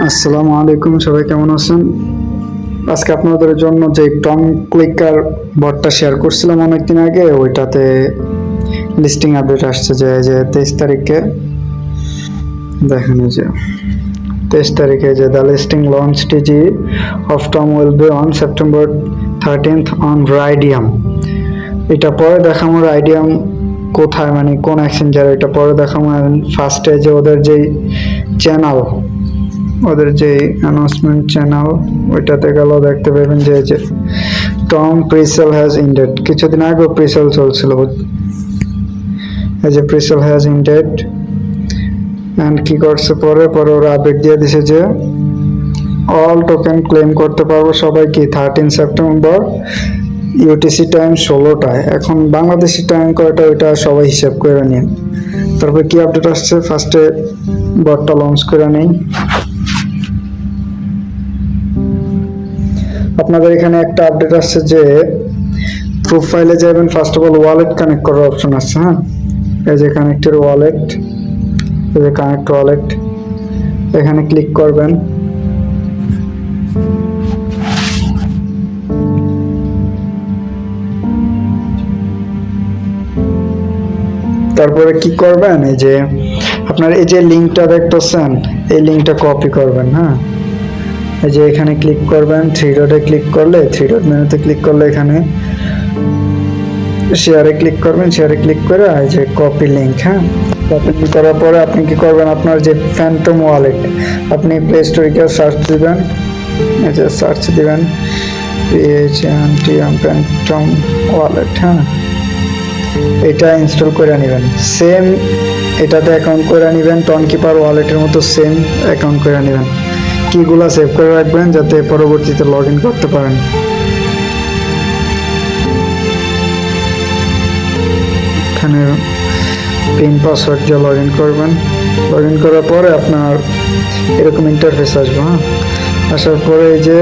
আসসালামু আলাইকুম, সবাই কেমন আছেন? আজকে আপনাদের জন্য যে টং ক্লিকার বটটা শেয়ার করছিলাম অনেকদিন আগে, ওইটাতে লিস্টিং আপডেট আসছে যে 23 তারিখে। দেখেন এই যে 23 তারিখে যে the listing launch TG of Tom will be on September 13th on Raydium. এটা পরে দেখাবো রাইডিয়াম কোথায়, মানে কোন এক্সচেঞ্জার, এটা পরে দেখাবো। ফার্স্টে যে ওদের যেই চ্যানেল, ওদের যে অ্যানাউন্সমেন্ট চ্যানেল, ওইটাতে গেলেও দেখতে পাবেন যে টম প্রিসেল হ্যাজ ইন্ডেড। কিছুদিন আগে প্রিসেল চলছিল, এই যে প্রিসেল হ্যাজ ইন্ডেড। অ্যান্ড কি করছে পরে ওরা আপডেট দিয়ে দিছে যে অল টোকেন ক্লেম করতে পারবো সবাই কি 13 সেপ্টেম্বর ইউটিসি টাইম 16টায়। এখন বাংলাদেশি টাইম কয়টা ওইটা সবাই হিসাব করে নিন। তারপরে কি আপডেট আসছে, ফার্স্টে বটটা লঞ্চ করে নেই। আপনাদের এখানে একটা আপডেট আসছে যে প্রোফাইলে যাবেন, first of all wallet connect করার অপশন আছে। হ্যাঁ, এই যে কানেক্টের ওয়ালেট, এই যে কানেক্ট ওয়ালেট, এখানে ক্লিক করবেন। তারপরে কি করবেন, এই যে আপনার এই যে লিঙ্কটা দেখতেছেন, এই লিঙ্কটা কপি করবেন। হ্যাঁ, এই যে এখানে ক্লিক করবেন, থ্রি ডটে ক্লিক করলে, থ্রি ডট মেনুতে ক্লিক করলে এখানে শেয়ারে ক্লিক করবেন। শেয়ারে ক্লিক করে এই যে কপি লিঙ্ক, হ্যাঁ, কপি করার পরে আপনি কি করবেন, আপনার যে ফ্যান্টম ওয়ালেট, আপনি প্লে স্টোরে গিয়ে সার্চ দিবেন, এই যে সার্চ দিবেন PHNTM ফ্যান্টম ওয়ালেট। হ্যাঁ, এটা ইনস্টল করে নেবেন। সেম এটাতে অ্যাকাউন্ট করে নেবেন, টনকিপার ওয়ালেটের মতো সেম অ্যাকাউন্ট করে নেবেন। কিগুলা সেভ করে রাখবেন যাতে পরবর্তীতে লগ ইন করতে পারেন। এখানে পিন পাসওয়ার্ড দিয়ে লগ ইন করবেন। লগ ইন করার পরে আপনার এরকম ইন্টারফেস আসবে। হ্যাঁ, আসার পরে এই যে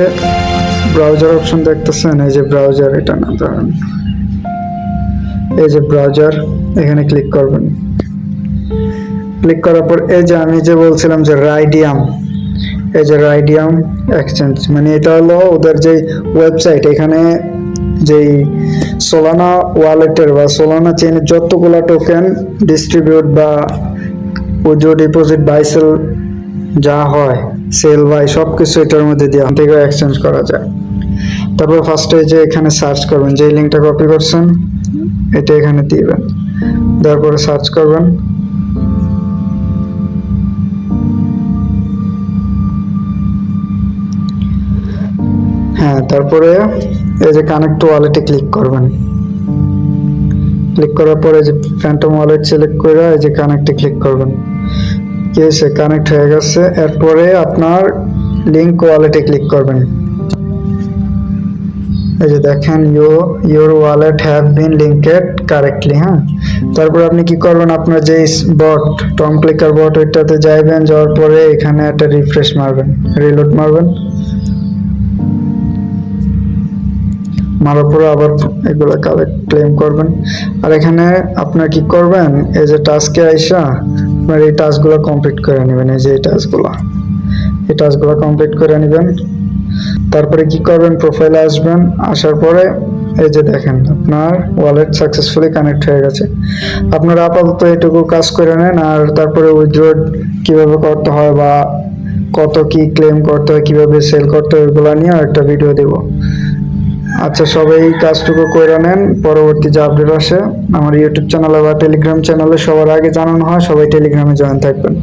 ব্রাউজার অপশন দেখতেছেন, এই যে ব্রাউজার, এটা না ধরেন এই যে ব্রাউজার, এখানে ক্লিক করবেন। ক্লিক করার পর এই যে আমি যে বলছিলাম যে রাইডিয়াম, এই যে রাইডিয়াম এক্সচেঞ্জ, মানে এটা হলো ওদের যে ওয়েবসাইট। এখানে যেই সোলানা ওয়ালেটের বা সোলানা চেইনের যতগুলো টোকেন ডিস্ট্রিবিউট বা উইথড্র, ডিপোজিট, বাই সেল যা হয়, সেল বাই সব কিছু এটার মধ্যে দিয়ে থেকে এক্সচেঞ্জ করা যায়। তারপর ফার্স্টে যে এখানে সার্চ করবেন, যে লিঙ্কটা কপি করছেন এটা এখানে দিবেন, দেওয়ার পরে সার্চ করবেন। হ্যাঁ, তারপরে এই যে কানেক্ট ওয়ালেটে ক্লিক করবেন। ক্লিক করার পরে যে ফ্যান্টম ওয়ালেট সিলেক্ট করে এই যে কানেক্টে ক্লিক করবেন। কি হয়েছে, কানেক্ট হয়ে গেছে। এরপরে আপনার লিঙ্ক ওয়ালেটে ক্লিক করবেন। এই যে দেখেন your wallet have been linked correctly. হ্যাঁ, তারপর আপনি কি করবেন, আপনার যে বট টম ক্লিকার বট, ওইটাতে যাইবেন, যাওয়ার পরে এখানে একটা রিফ্রেশ মারবেন, রিলোড মারবেন। মারার পরে আবার এগুলো ক্লেম করবেন। আর এখানে আপনার কি করবেন, এই যে টাস্কে আইসা আপনার এই টাস্কগুলো কমপ্লিট করে নেবেন। এই যে এই টাস্কগুলো কমপ্লিট করে নেবেন। তারপরে কি করবেন, প্রোফাইলে আসবেন। আসার পরে এই যে দেখেন আপনার ওয়ালেট সাকসেসফুলি কানেক্ট হয়ে গেছে। আপনারা আপাতত এটুকু কাজ করে নেন। আর তারপরে উইথড্র কিভাবে করতে হয় বা কত কি ক্লেম করতে হয়, কিভাবে সেল করতে হয়, ওইগুলো নিয়ে একটা ভিডিও দেব। আচ্ছা, সবাই কাজটুকু করে নেন। পরবর্তী যে আপডেট আসে আমার ইউটিউব চ্যানেলে বা টেলিগ্রাম চ্যানেলে সবার আগে জানানো হয়। সবাই টেলিগ্রামে জয়েন থাকবেন।